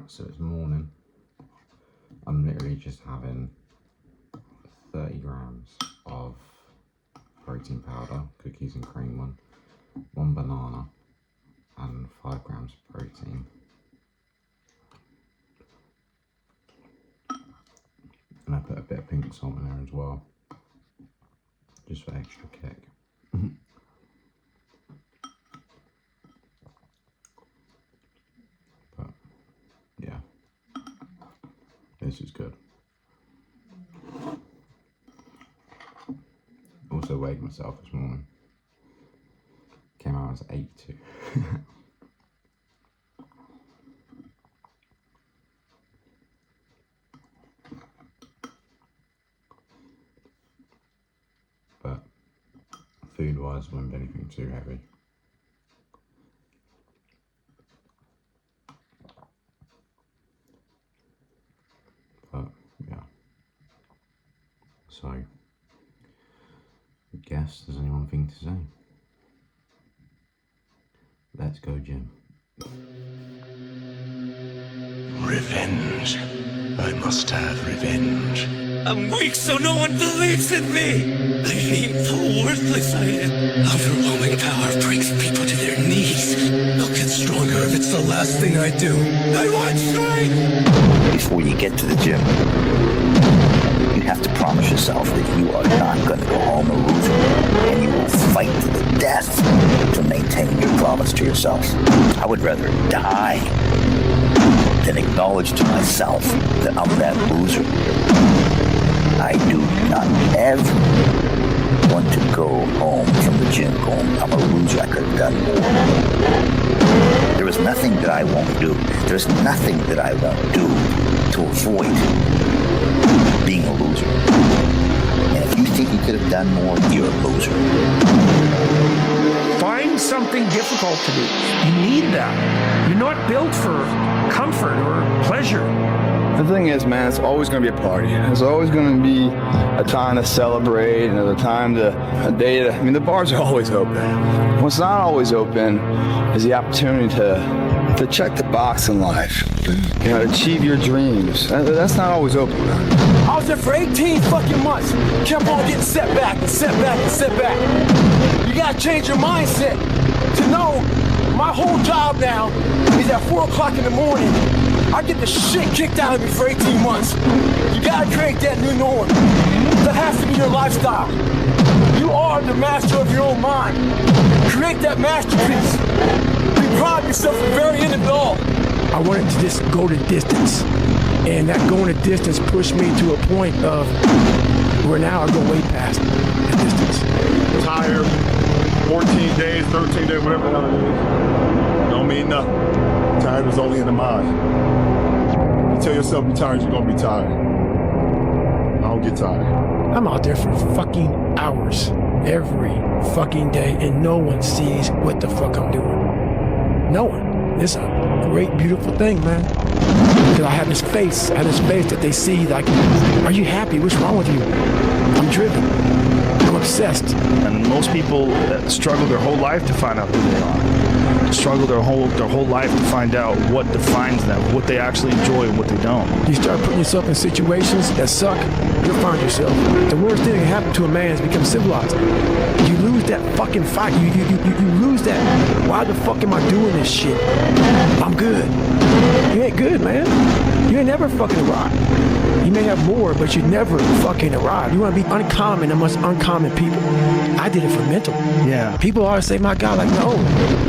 Right, so it's morning. I'm literally just having 30 grams of protein powder, cookies and cream one banana, and 5 grams of protein. And I put a bit of pink salt in there as well, just for extra kick. But yeah, this is good. Also weighed myself this morning. Came out as 82. But food wise, I wouldn't be anything too heavy. But yeah. So I guess there's only one thing to say. Let's go, Jim. Revenge. I must have revenge. I'm weak so no one believes in me. I hate how worthless I am. Overwhelming power brings people to their knees. I'll get stronger if it's the last thing I do. I want strength! Before you get to the gym, you have to promise yourself that you are not going to go home a loser, and you will fight to the death to maintain your promise to yourself. I would rather die than acknowledge to myself that I'm that loser. I do not ever want to go home from the gym going, I'm a loser, I could have done more. There is nothing that I won't do. There's nothing that I won't do to avoid being a loser. And if you think you could have done more, you're a loser. Find something difficult to do. You need that. You're not built for comfort or pleasure. The thing is, man, it's always going to be a party. There's always going to be a time to celebrate and a day to, the bars are always open. What's not always open is the opportunity to check the box in life, to achieve your dreams. That's not always open, man. I was there for 18 fucking months. Kept on getting set back and set back and set back. You gotta change your mindset to know my whole job now is at 4 o'clock in the morning. I get the shit kicked out of me for 18 months. You gotta create that new norm. That has to be your lifestyle. You are the master of your own mind. Create that masterpiece. Be proud of yourself at the very end of it all. I wanted to just go the distance. And that going the distance pushed me to a point of where now I go way past the distance. Tired, 14 days, 13 days, whatever the hell it is. Don't mean nothing. Tired is only in the mind. You tell yourself you're tired, you're gonna be tired. I don't get tired. I'm out there for fucking hours every fucking day and no one sees what the fuck I'm doing. No one. It's a great, beautiful thing, man. Because I have this face that they see, like, are you happy? What's wrong with you? I'm driven. I'm obsessed. And most people struggle their whole life to find out who they are. Struggle their whole life to find out what defines them, what they actually enjoy and what they don't. You start putting yourself in situations that suck, you'll find yourself. The worst thing that can happen to a man is become civilized. You lose that fucking fight. You lose that. Why the fuck am I doing this shit? I'm good. You ain't good, man. You ain't never fucking arrived. You may have more, but you never fucking arrived. You want to be uncommon amongst uncommon people. I did it for mental. Yeah. People always say, my God, like, no,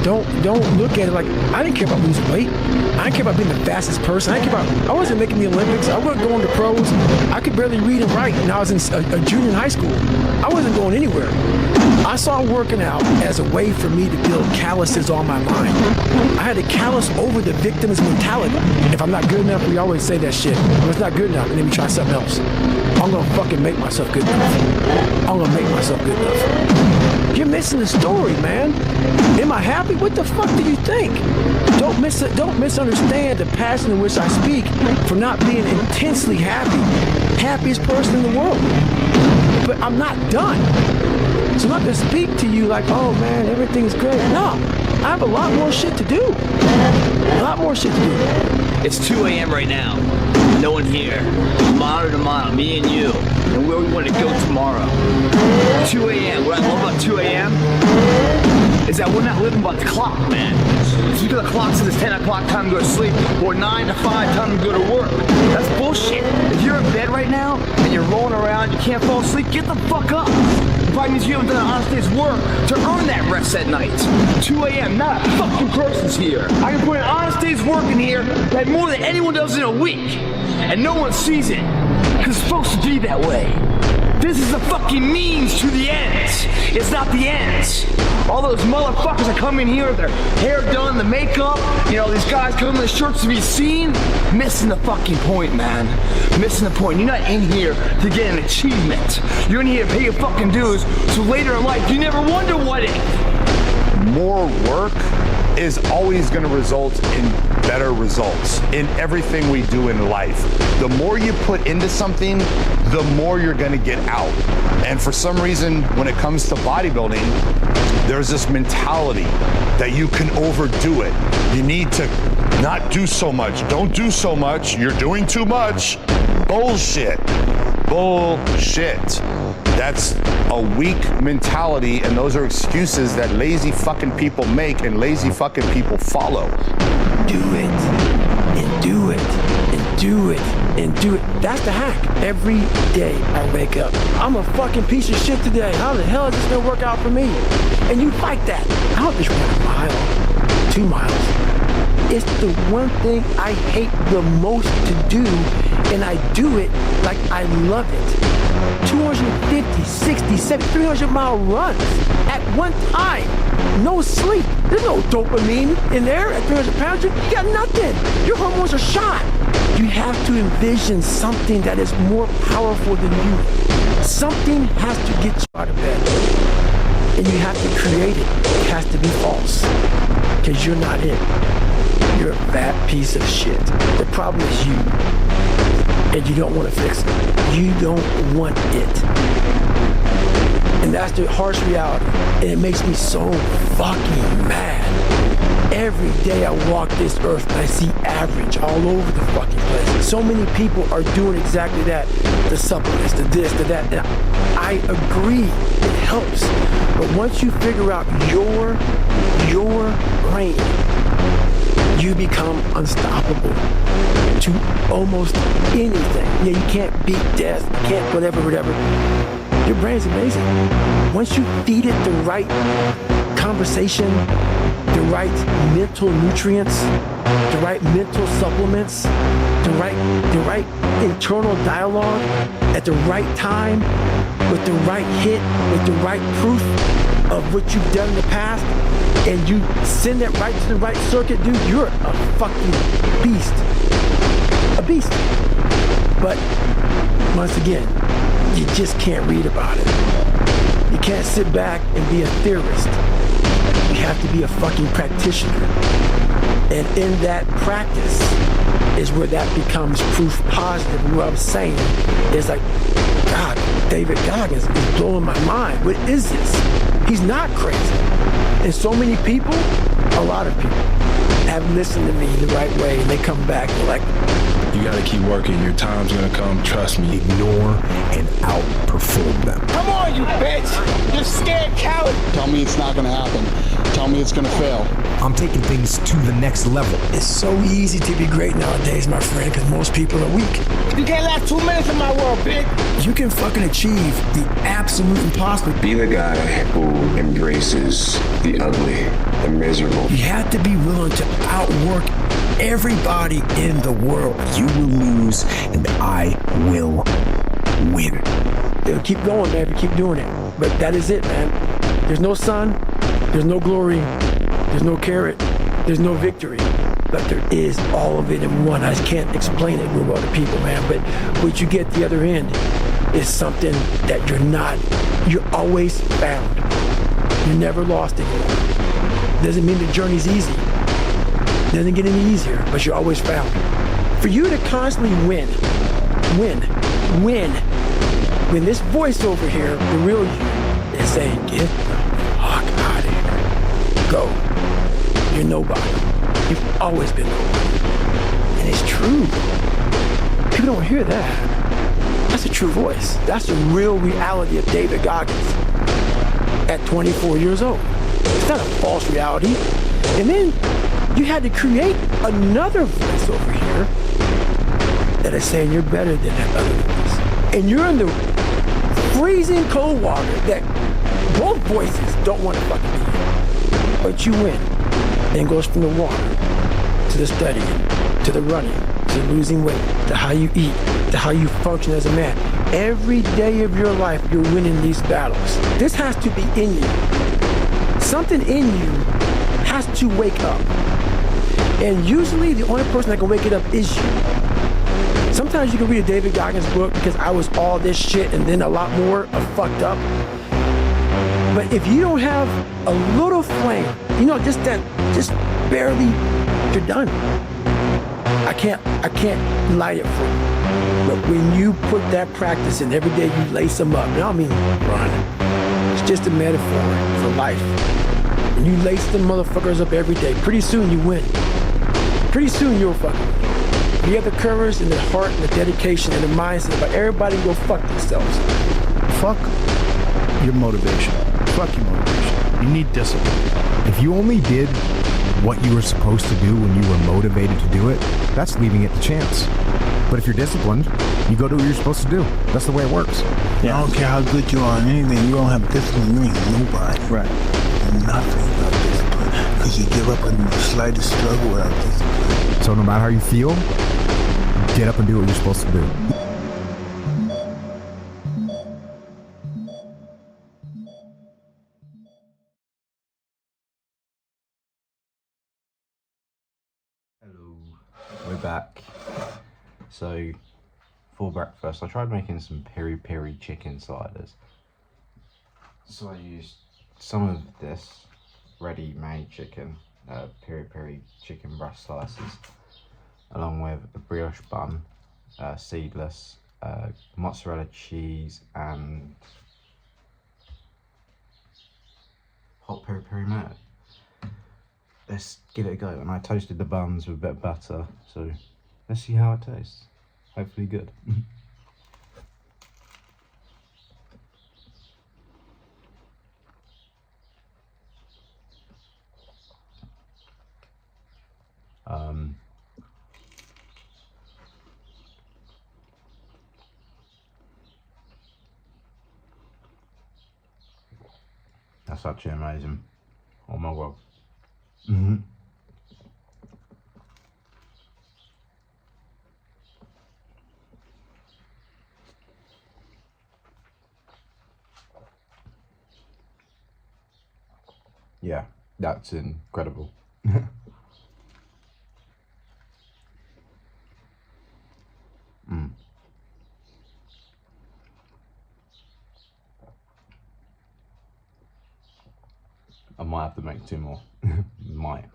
don't look at it like, I didn't care about losing weight. I didn't care about being the fastest person. I wasn't making the Olympics. I wasn't going to pros. I could barely read and write when I was in a junior in high school. I wasn't going anywhere. I saw working out as a way for me to build calluses on my mind. I had to callous over the victim's mentality. If I'm not good enough, we always say that shit. If it's not good enough, then let me try something else. I'm gonna fucking make myself good enough. I'm gonna make myself good enough. You're missing the story, man. Am I happy? What the fuck do you think? Don't misunderstand the passion in which I speak for not being intensely happy. Happiest person in the world. But I'm not done. So I'm not gonna speak to you like, oh man, everything's great. No, I have a lot more shit to do. A lot more shit to do. It's 2 a.m. right now. No one here. Mano to mano, me and you. And where we want to go tomorrow. 2 a.m. What I love about 2 a.m. is that we're not living by the clock, man. Just because the clock says it's 10 o'clock, time to go to sleep, or 9 to 5, time to go to work. That's bullshit. If you're in bed right now, and you're rolling around, you can't fall asleep, get the fuck up. It probably means you haven't done an honest day's work to earn that rest at night. 2 a.m., not a fucking person's here. I can put an honest day's work in here that more than anyone does in a week. And no one sees it. Because it's supposed to be that way. This is the fucking means to the ends. It's not the ends. All those motherfuckers that come in here with their hair done, the makeup, you know, these guys come in the shirts to be seen. Missing the fucking point, man. Missing the point. You're not in here to get an achievement. You're in here to pay your fucking dues, so later in life you never wonder what it. More work is always going to result in better results in everything we do in life. The more you put into something, the more you're going to get out. And for some reason, when it comes to bodybuilding, there's this mentality that you can overdo it. You need to not do so much. Don't do so much. You're doing too much. Bullshit. Bullshit. That's a weak mentality, and those are excuses that lazy fucking people make and lazy fucking people follow. Do it, and do it, and do it, and do it. That's the hack. Every day I wake up, I'm a fucking piece of shit today. How the hell is this gonna work out for me? And you fight that. I don't just run a mile, 2 miles. It's the one thing I hate the most to do, and I do it like I love it. 250, 60, 70, 300-mile runs at one time. No sleep. There's no dopamine in there at 300 pounds. You got nothing. Your hormones are shot. You have to envision something that is more powerful than you. Something has to get you out of bed. And you have to create it. It has to be false. Because you're not it. You're a fat piece of shit. The problem is you. And you don't want to fix it. You don't want it. And that's the harsh reality. And it makes me so fucking mad. Every day I walk this earth and I see average all over the fucking place. So many people are doing exactly that. The supplements, the this, the that. And I agree, it helps. But once you figure out your brain, you become unstoppable to almost anything. Yeah, you can't beat death, you can't whatever. Your brain's amazing. Once you feed it the right conversation, the right mental nutrients, the right mental supplements, the right internal dialogue at the right time, with the right hit, with the right proof of what you've done in the past, and you send it right to the right circuit, dude, you're a fucking beast. A beast. But once again, you just can't read about it. You can't sit back and be a theorist. You have to be a fucking practitioner. And in that practice is where that becomes proof positive. And what I'm saying is like, God, David Goggins is blowing my mind. What is this? He's not crazy. And so many people, a lot of people, have listened to me the right way, and they come back and like, you gotta keep working. Your time's gonna come. Trust me. Ignore and outperform them. Come on, you bitch! You're scared coward! Tell me it's not gonna happen. Tell me it's gonna fail. I'm taking things to the next level. It's so easy to be great nowadays, my friend, because most people are weak. You can't last 2 minutes in my world, bitch! You can fucking achieve the absolute impossible. Be the guy who embraces the ugly, the miserable. You have to be willing to outwork everybody in the world. You will lose and I will win. It'll keep going, man, if you keep doing it. But that is it, man. There's no sun, there's no glory, there's no carrot, there's no victory. But there is all of it in one. I just can't explain it with other people, man. But what you get at the other end is something that you're always found. You're never lost anymore. Doesn't mean the journey's easy. Doesn't get any easier, but you're always found. For you to constantly win, when this voice over here, the real you, is saying, get the fuck out of here. Go. You're nobody. You've always been nobody. And it's true. People don't hear that. That's a true voice. That's the real reality of David Goggins at 24 years old. It's not a false reality. And then you had to create another voice over here that is saying you're better than that other voice. And you're in the freezing cold water that both voices don't want to fucking be in. But you win. And it goes from the water to the studying, to the running, to losing weight, to how you eat, to how you function as a man. Every day of your life, you're winning these battles. This has to be in you. Something in you has to wake up. And usually the only person that can wake it up is you. Sometimes you can read a David Goggins book because I was all this shit and then a lot more of fucked up. But if you don't have a little flame, you know, just barely, you're done. I can't light it for you. But when you put that practice in every day, you lace them up. I don't mean run. It's just a metaphor for life. When you lace them motherfuckers up every day, pretty soon you win. Pretty soon you'll fucking win. You have the courage and the heart and the dedication and the mindset, but everybody go fuck themselves. Fuck your motivation. Fuck your motivation. You need discipline. If you only did what you were supposed to do when you were motivated to do it, that's leaving it to chance. But if you're disciplined, you go do what you're supposed to do. That's the way it works. Yeah. I don't care how good you are in anything, you don't have discipline, you ain't nobody. Right. Nothing without discipline. Because you give up on the slightest struggle without discipline. So no matter how you feel, get up and do what you're supposed to do. Hello, we're back. So, for breakfast, I tried making some peri-peri chicken sliders. So I used some of this ready-made chicken, peri-peri chicken breast slices, along with a brioche bun, seedless, mozzarella cheese, and hot peri-peri mayo. Let's give it a go. And I toasted the buns with a bit of butter, so let's see how it tastes. Hopefully good. That's actually amazing. Oh my god. Yeah, that's incredible. I might have to make 2 more. Might.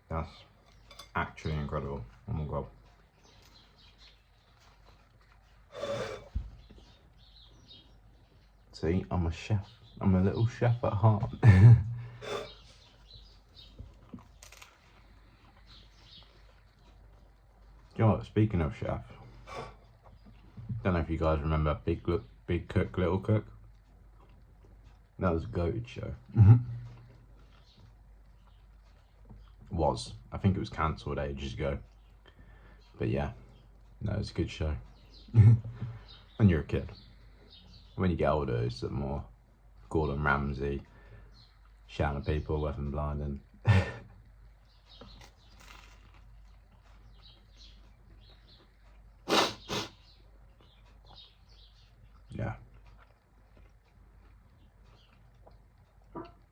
That's actually incredible. Oh my god. See, I'm a chef. I'm a little chef at heart. You know what, speaking of chef, don't know if you guys remember Big Cook, Little Cook. That was a goated show. Was. I think it was cancelled ages ago. But yeah, no, it's a good show. When you're a kid. When you get older, it's a more Gordon Ramsay, shouting at people, left and blind, and yeah.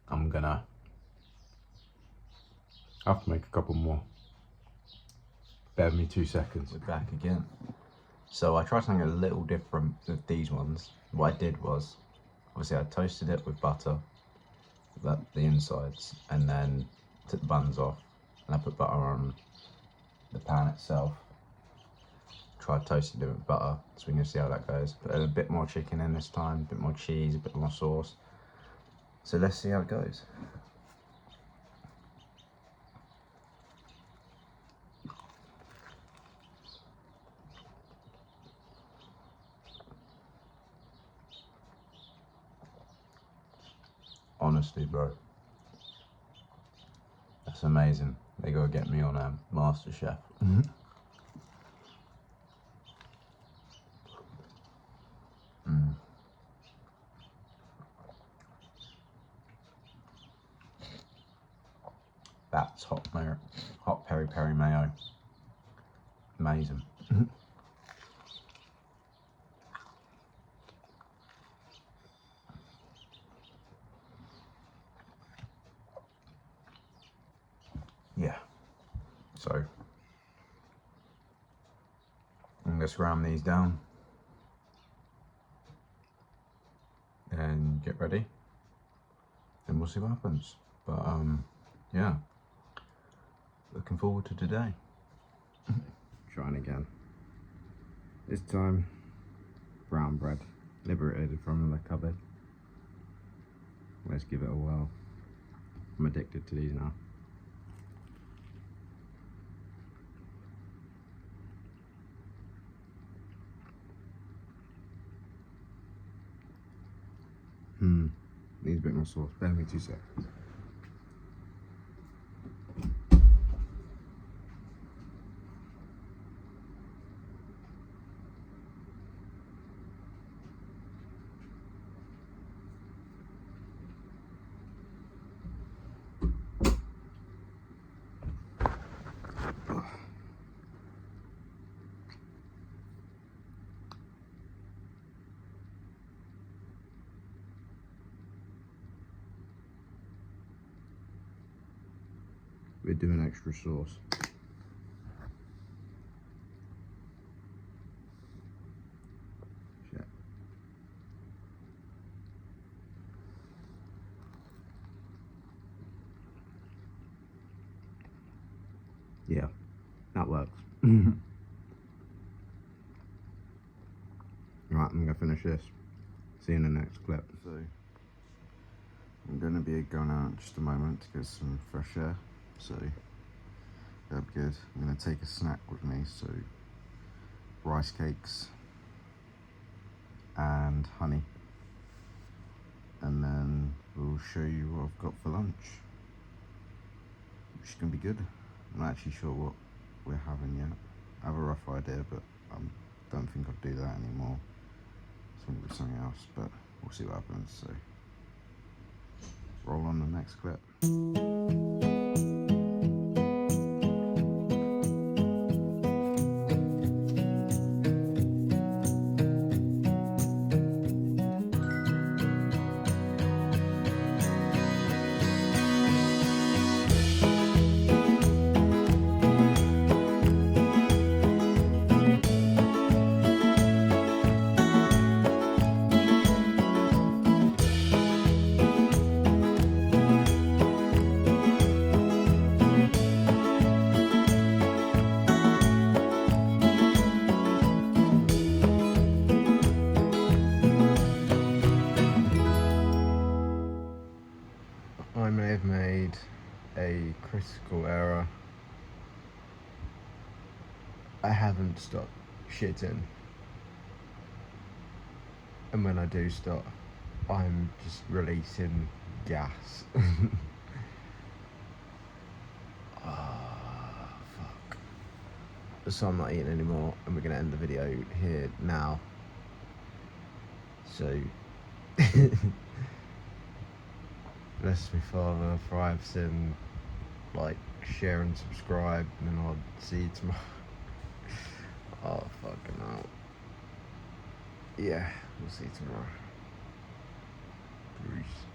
I'm gonna have to make a couple more. Bear with me 2 seconds. We're back again. So I tried something a little different with these ones. What I did was, obviously I toasted it with butter, the insides, and then took the buns off, and I put butter on the pan itself. tried toasting it with butter, so we're gonna see how that goes. But a bit more chicken in this time, a bit more cheese, a bit more sauce. So let's see how it goes. Honestly, bro, that's amazing. They gotta get me on MasterChef. That's hot peri peri mayo. Amazing. Yeah. So I'm gonna ram these down and get ready, and we'll see what happens. But yeah, looking forward to today. Trying again. This time, brown bread, liberated from the cupboard. Let's give it a whirl. I'm addicted to these now. Needs a bit more sauce. Bear me 2 seconds. We're doing extra sauce. Shit. Yeah, that works. Right, I'm gonna finish this. See you in the next clip. So, I'm gonna be going out in just a moment to get some fresh air. So that'll be good. I'm gonna take a snack with me, so rice cakes and honey, and then we'll show you what I've got for lunch, which is gonna be good. I'm not actually sure what we're having yet. I have a rough idea, but I don't think I'll do that anymore. It's gonna be something else, but we'll see what happens. So roll on the next clip. I may have made a critical error. I haven't stopped shitting. And when I do stop, I'm just releasing gas. Fuck. So I'm not eating anymore, and we're gonna end the video here now. So bless me, Father, thrives in, like, share and subscribe, and then I'll see you tomorrow. Oh, fucking hell. Yeah, we'll see you tomorrow. Peace.